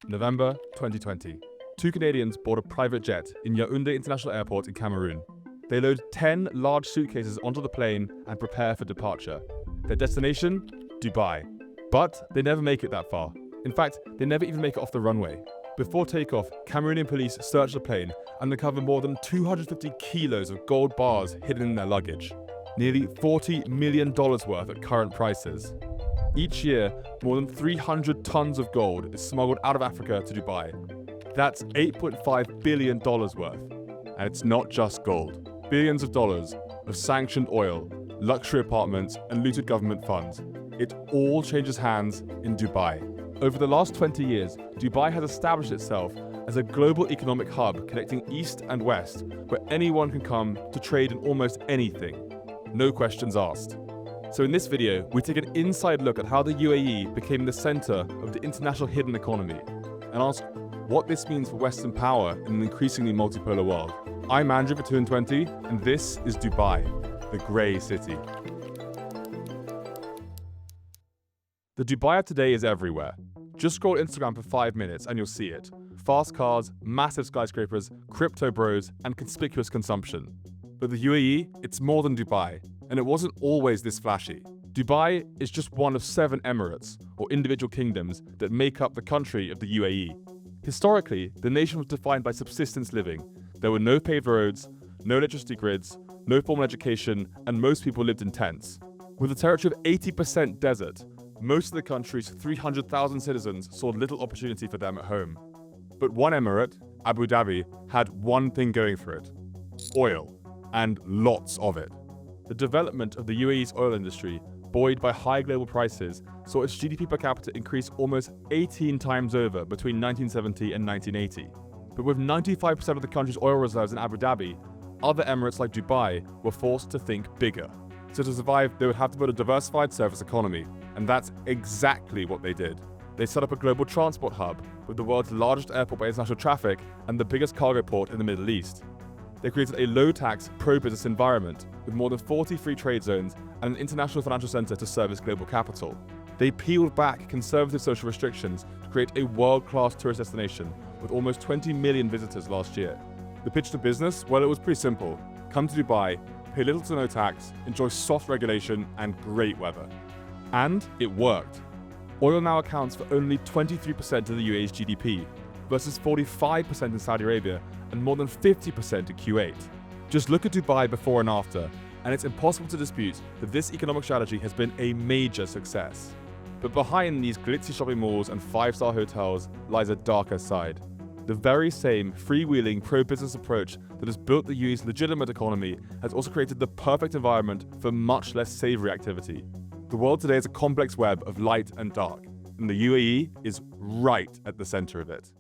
November 2020. Two Canadians board a private jet in Yaoundé International Airport in Cameroon. They load 10 large suitcases onto the plane and prepare for departure. Their destination? Dubai. But they never make it that far. In fact, they never even make it off the runway. Before takeoff, Cameroonian police search the plane and recover more than 250 kilos of gold bars hidden in their luggage. Nearly $40 million worth at current prices. Each year, more than 300 tons of gold is smuggled out of Africa to Dubai. That's $8.5 billion worth. And it's not just gold. Billions of dollars of sanctioned oil, luxury apartments, and looted government funds. It all changes hands in Dubai. Over the last 20 years, Dubai has established itself as a global economic hub connecting East and West, where anyone can come to trade in almost anything. No questions asked. So in this video, we take an inside look at how the UAE became the center of the international hidden economy, and ask what this means for Western power in an increasingly multipolar world. I'm Andrew for 220, and this is Dubai, the grey city. The Dubai of today is everywhere. Just scroll Instagram for 5 minutes and you'll see it. Fast cars, massive skyscrapers, crypto bros, and conspicuous consumption. But the UAE, it's more than Dubai, and it wasn't always this flashy. Dubai is just one of 7 emirates, or individual kingdoms, that make up the country of the UAE. Historically, the nation was defined by subsistence living. There were no paved roads, no electricity grids, no formal education, and most people lived in tents. With a territory of 80% desert, most of the country's 300,000 citizens saw little opportunity for them at home. But one emirate, Abu Dhabi, had one thing going for it: oil, and lots of it. The development of the UAE's oil industry, buoyed by high global prices, saw its GDP per capita increase almost 18 times over between 1970 and 1980. But with 95% of the country's oil reserves in Abu Dhabi, other emirates like Dubai were forced to think bigger. So to survive, they would have to build a diversified service economy, and that's exactly what they did. They set up a global transport hub with the world's largest airport by international traffic and the biggest cargo port in the Middle East. They created a low-tax, pro-business environment with more than 40 free trade zones and an international financial center to serve as global capital. They peeled back conservative social restrictions to create a world-class tourist destination with almost 20 million visitors last year. The pitch to business? Well, it was pretty simple. Come to Dubai, pay little to no tax, enjoy soft regulation and great weather. And it worked. Oil now accounts for only 23% of the UAE's GDP, versus 45% in Saudi Arabia and more than 50% in Kuwait. Just look at Dubai before and after, and it's impossible to dispute that this economic strategy has been a major success. But behind these glitzy shopping malls and 5-star hotels lies a darker side. The very same freewheeling pro-business approach that has built the UAE's legitimate economy has also created the perfect environment for much less savory activity. The world today is a complex web of light and dark, and the UAE is right at the center of it.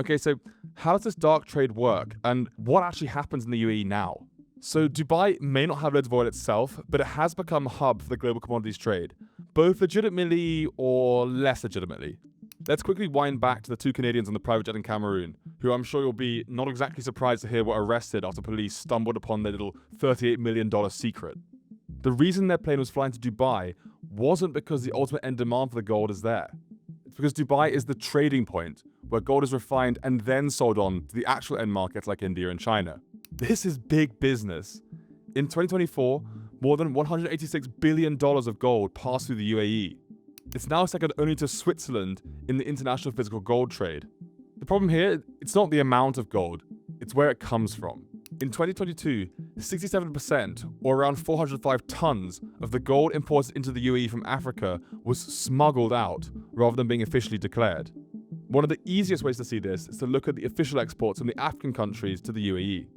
Okay, so how does this dark trade work, and what actually happens in the UAE now? So Dubai may not have loads of oil itself, but it has become a hub for the global commodities trade, both legitimately or less legitimately. Let's quickly wind back to the 2 Canadians on the private jet in Cameroon, who I'm sure you'll be not exactly surprised to hear were arrested after police stumbled upon their little $38 million secret. The reason their plane was flying to Dubai wasn't because the ultimate end demand for the gold is there. It's because Dubai is the trading point where gold is refined and then sold on to the actual end markets like India and China. This is big business. In 2024, more than $186 billion of gold passed through the UAE. It's now second only to Switzerland in the international physical gold trade. The problem here, it's not the amount of gold, it's where it comes from. In 2022, 67%, or around 405 tons, of the gold imported into the UAE from Africa was smuggled out, rather than being officially declared. One of the easiest ways to see this is to look at the official exports from the African countries to the UAE.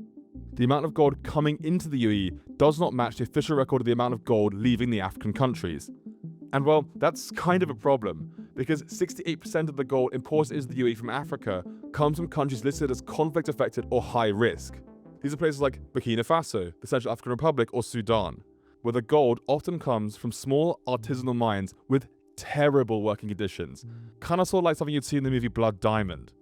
The amount of gold coming into the UAE does not match the official record of the amount of gold leaving the African countries. And well, that's kind of a problem, because 68% of the gold imported into the UAE from Africa comes from countries listed as conflict-affected or high risk. These are places like Burkina Faso, the Central African Republic, or Sudan, where the gold often comes from small artisanal mines with terrible working conditions, kind of sort of like something you'd see in the movie Blood Diamond.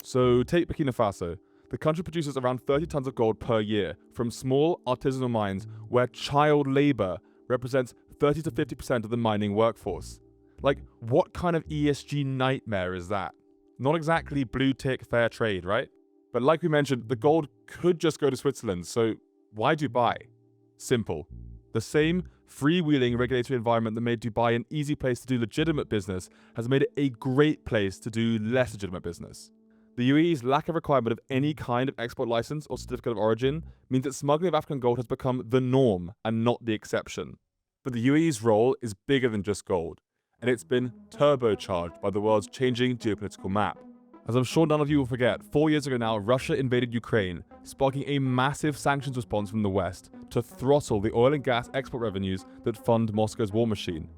So take Burkina Faso. The country produces around 30 tons of gold per year from small artisanal mines where child labor represents 30 to 50% of the mining workforce. Like, what kind of ESG nightmare is that? Not exactly blue tick fair trade, right? But like we mentioned, the gold could just go to Switzerland, so why Dubai? Simple. The same freewheeling regulatory environment that made Dubai an easy place to do legitimate business has made it a great place to do less legitimate business. The UAE's lack of requirement of any kind of export license or certificate of origin means that smuggling of African gold has become the norm and not the exception. But the UAE's role is bigger than just gold, and it's been turbocharged by the world's changing geopolitical map. As I'm sure none of you will forget, 4 years ago now, Russia invaded Ukraine, sparking a massive sanctions response from the West to throttle the oil and gas export revenues that fund Moscow's war machine.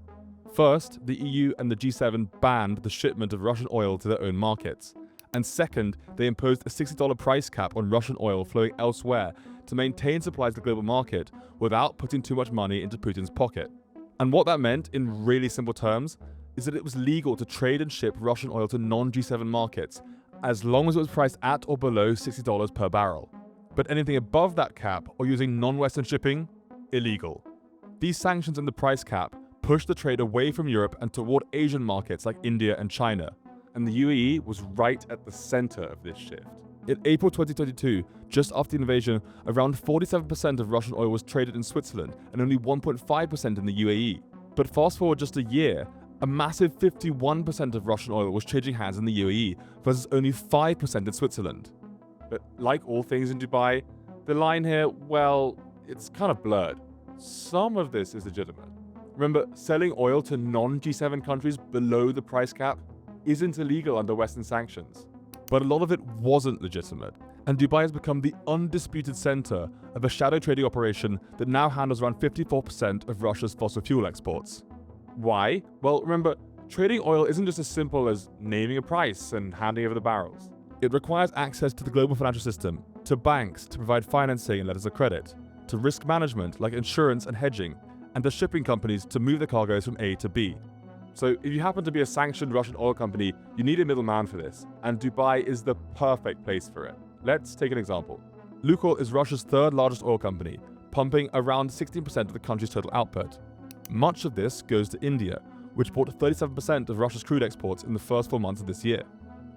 First, the EU and the G7 banned the shipment of Russian oil to their own markets. And second, they imposed a $60 price cap on Russian oil flowing elsewhere to maintain supplies to the global market without putting too much money into Putin's pocket. And what that meant, in really simple terms, is that it was legal to trade and ship Russian oil to non-G7 markets, as long as it was priced at or below $60 per barrel. But anything above that cap or using non-Western shipping, illegal. These sanctions and the price cap pushed the trade away from Europe and toward Asian markets like India and China. And the UAE was right at the center of this shift. In April 2022, just after the invasion, around 47% of Russian oil was traded in Switzerland and only 1.5% in the UAE. But fast forward just a year, a massive 51% of Russian oil was changing hands in the UAE versus only 5% in Switzerland. But like all things in Dubai, the line here, well, it's kind of blurred. Some of this is legitimate. Remember, selling oil to non-G7 countries below the price cap isn't illegal under Western sanctions. But a lot of it wasn't legitimate, and Dubai has become the undisputed center of a shadow trading operation that now handles around 54% of Russia's fossil fuel exports. Why? Well, remember, trading oil isn't just as simple as naming a price and handing over the barrels. It requires access to the global financial system, to banks to provide financing and letters of credit, to risk management like insurance and hedging, and to shipping companies to move the cargoes from A to B. So if you happen to be a sanctioned Russian oil company, you need a middleman for this, and Dubai is the perfect place for it. Let's take an example. Lukoil is Russia's third largest oil company, pumping around 16% of the country's total output. Much of this goes to India, which bought 37% of Russia's crude exports in the first 4 months of this year.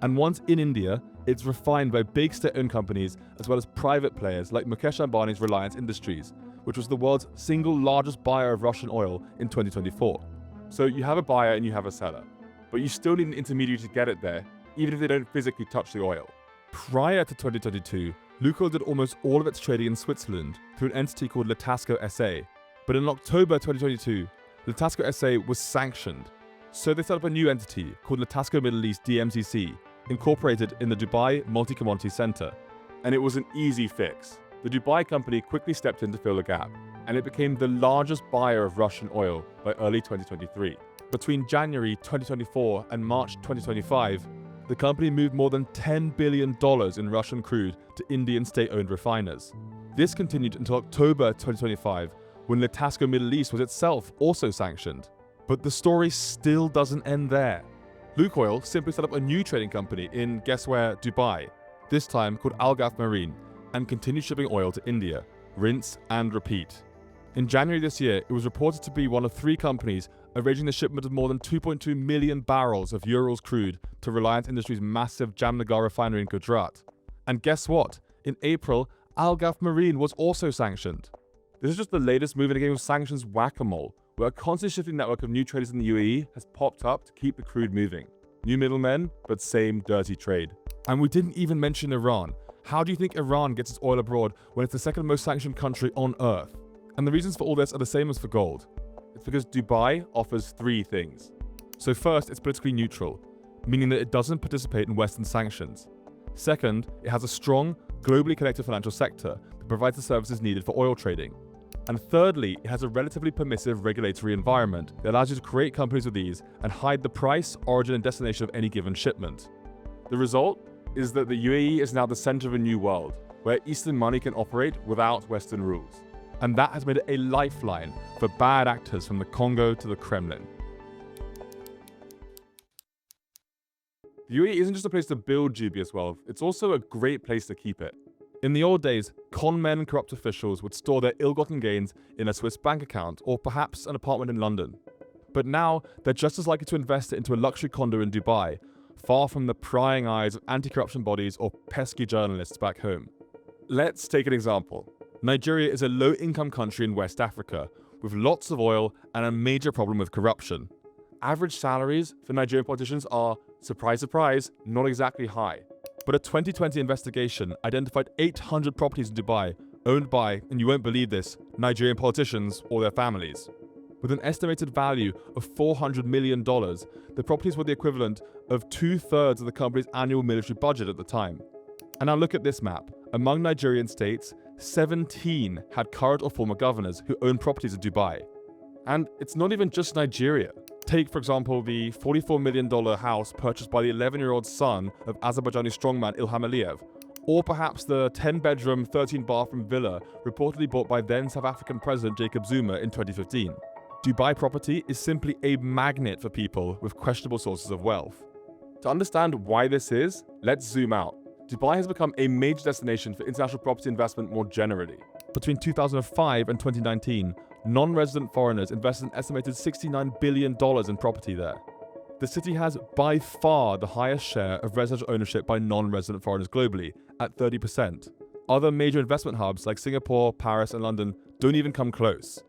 And once in India, it's refined by big state-owned companies as well as private players like Mukesh Ambani's Reliance Industries, which was the world's single largest buyer of Russian oil in 2024. So you have a buyer and you have a seller, but you still need an intermediary to get it there, even if they don't physically touch the oil. Prior to 2022, Lukoil did almost all of its trading in Switzerland through an entity called Litasco SA. But in October 2022, Litasco SA was sanctioned. So they set up a new entity called Litasco Middle East DMCC, incorporated in the Dubai Multi-Commodity Center. And it was an easy fix. The Dubai company quickly stepped in to fill the gap, and it became the largest buyer of Russian oil by early 2023. Between January 2024 and March 2025, the company moved more than $10 billion in Russian crude to Indian state-owned refiners. This continued until October 2025, when Litasco Middle East was itself also sanctioned. But the story still doesn't end there. Lukoil simply set up a new trading company in, guess where, Dubai, this time called Al Ghaf Marine, and continued shipping oil to India, rinse and repeat. In January this year, it was reported to be one of 3 companies arranging the shipment of more than 2.2 million barrels of Urals crude to Reliance Industries' massive Jamnagar refinery in Gujarat. And guess what? In April, Al Ghaf Marine was also sanctioned. This is just the latest move in a game of sanctions whack-a-mole, where a constantly shifting network of new traders in the UAE has popped up to keep the crude moving. New middlemen, but same dirty trade. And we didn't even mention Iran. How do you think Iran gets its oil abroad when it's the second most sanctioned country on earth? And the reasons for all this are the same as for gold. It's because Dubai offers 3 things. So first, it's politically neutral, meaning that it doesn't participate in Western sanctions. Second, it has a strong, globally connected financial sector that provides the services needed for oil trading. And thirdly, it has a relatively permissive regulatory environment that allows you to create companies with ease and hide the price, origin, and destination of any given shipment. The result is that the UAE is now the center of a new world, where Eastern money can operate without Western rules. And that has made it a lifeline for bad actors from the Congo to the Kremlin. The UAE isn't just a place to build dubious wealth, it's also a great place to keep it. In the old days, con men and corrupt officials would store their ill-gotten gains in a Swiss bank account or perhaps an apartment in London. But now, they're just as likely to invest it into a luxury condo in Dubai, far from the prying eyes of anti-corruption bodies or pesky journalists back home. Let's take an example. Nigeria is a low-income country in West Africa, with lots of oil and a major problem with corruption. Average salaries for Nigerian politicians are, surprise, surprise, not exactly high. But a 2020 investigation identified 800 properties in Dubai owned by, and you won't believe this, Nigerian politicians or their families. With an estimated value of $400 million, the properties were the equivalent of 2/3 of the company's annual military budget at the time. And now look at this map. Among Nigerian states, 17 had current or former governors who owned properties in Dubai. And it's not even just Nigeria. Take, for example, the $44 million house purchased by the 11-year-old son of Azerbaijani strongman Ilham Aliyev, or perhaps the 10-bedroom, 13-bathroom villa reportedly bought by then South African President Jacob Zuma in 2015. Dubai property is simply a magnet for people with questionable sources of wealth. To understand why this is, let's zoom out. Dubai has become a major destination for international property investment more generally. Between 2005 and 2019, non-resident foreigners invested an estimated $69 billion in property there. The city has by far the highest share of residential ownership by non-resident foreigners globally, at 30%. Other major investment hubs like Singapore, Paris, and London don't even come close.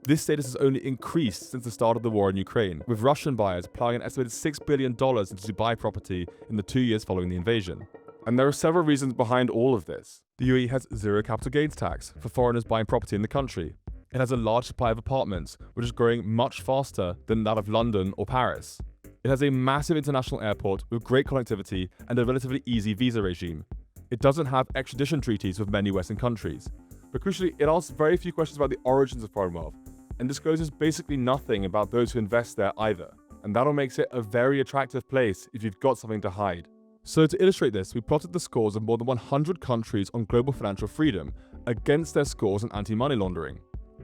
This status has only increased since the start of the war in Ukraine, with Russian buyers plowing an estimated $6 billion into Dubai property in the 2 years following the invasion. And there are several reasons behind all of this. The UAE has zero capital gains tax for foreigners buying property in the country. It has a large supply of apartments, which is growing much faster than that of London or Paris. It has a massive international airport with great connectivity and a relatively easy visa regime. It doesn't have extradition treaties with many Western countries. But crucially, it asks very few questions about the origins of foreign wealth, and discloses basically nothing about those who invest there either. And that'll make it a very attractive place if you've got something to hide. So to illustrate this, we plotted the scores of more than 100 countries on global financial freedom against their scores on anti-money laundering.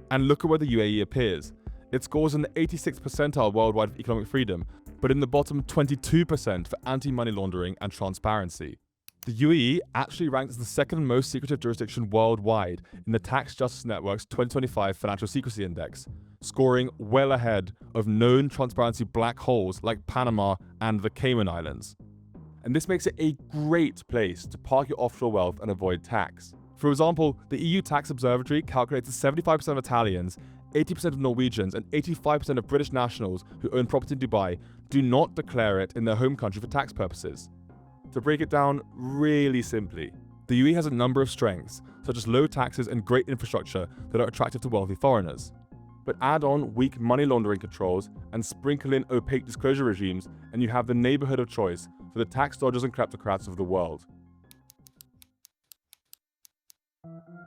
And look at where the UAE appears. It scores in the 86th percentile worldwide for economic freedom, but in the bottom 22% for anti-money laundering and transparency. The UAE actually ranked as the second most secretive jurisdiction worldwide in the Tax Justice Network's 2025 Financial Secrecy Index, scoring well ahead of known transparency black holes like Panama and the Cayman Islands. And this makes it a great place to park your offshore wealth and avoid tax. For example, the EU Tax Observatory calculates that 75% of Italians, 80% of Norwegians, and 85% of British nationals who own property in Dubai do not declare it in their home country for tax purposes. To break it down really simply, the UAE has a number of strengths, such as low taxes and great infrastructure that are attractive to wealthy foreigners. But add on weak money laundering controls and sprinkle in opaque disclosure regimes, and you have the neighborhood of choice for the tax dodgers and kleptocrats of the world.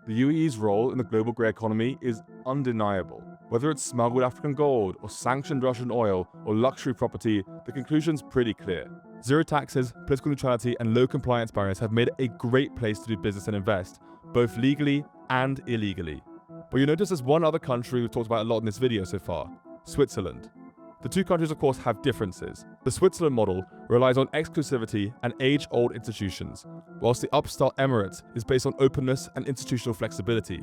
The UAE's role in the global grey economy is undeniable. Whether it's smuggled African gold, or sanctioned Russian oil, or luxury property, the conclusion's pretty clear. Zero taxes, political neutrality, and low compliance barriers have made it a great place to do business and invest, both legally and illegally. But you'll notice there's one other country we've talked about a lot in this video so far: Switzerland. The two countries, of course, have differences. The Switzerland model relies on exclusivity and age-old institutions, whilst the upstart Emirates is based on openness and institutional flexibility.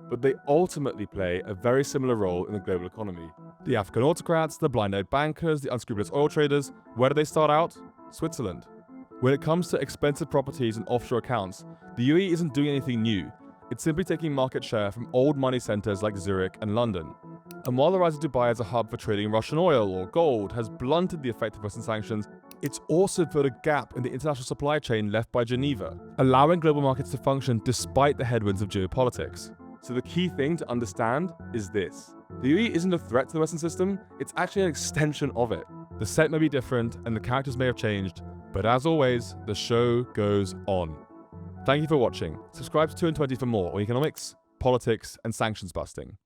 But they ultimately play a very similar role in the global economy. The African autocrats, the blind-eyed bankers, the unscrupulous oil traders, where do they start out? Switzerland. When it comes to expensive properties and offshore accounts, the UAE isn't doing anything new. It's simply taking market share from old money centers like Zurich and London. And while the rise of Dubai as a hub for trading Russian oil or gold has blunted the effect of Western sanctions, it's also filled a gap in the international supply chain left by Geneva, allowing global markets to function despite the headwinds of geopolitics. So the key thing to understand is this: the UAE isn't a threat to the Western system, it's actually an extension of it. The set may be different and the characters may have changed, but as always, the show goes on. Thank you for watching. Subscribe to 2 and 20 for more on economics, politics, and sanctions busting.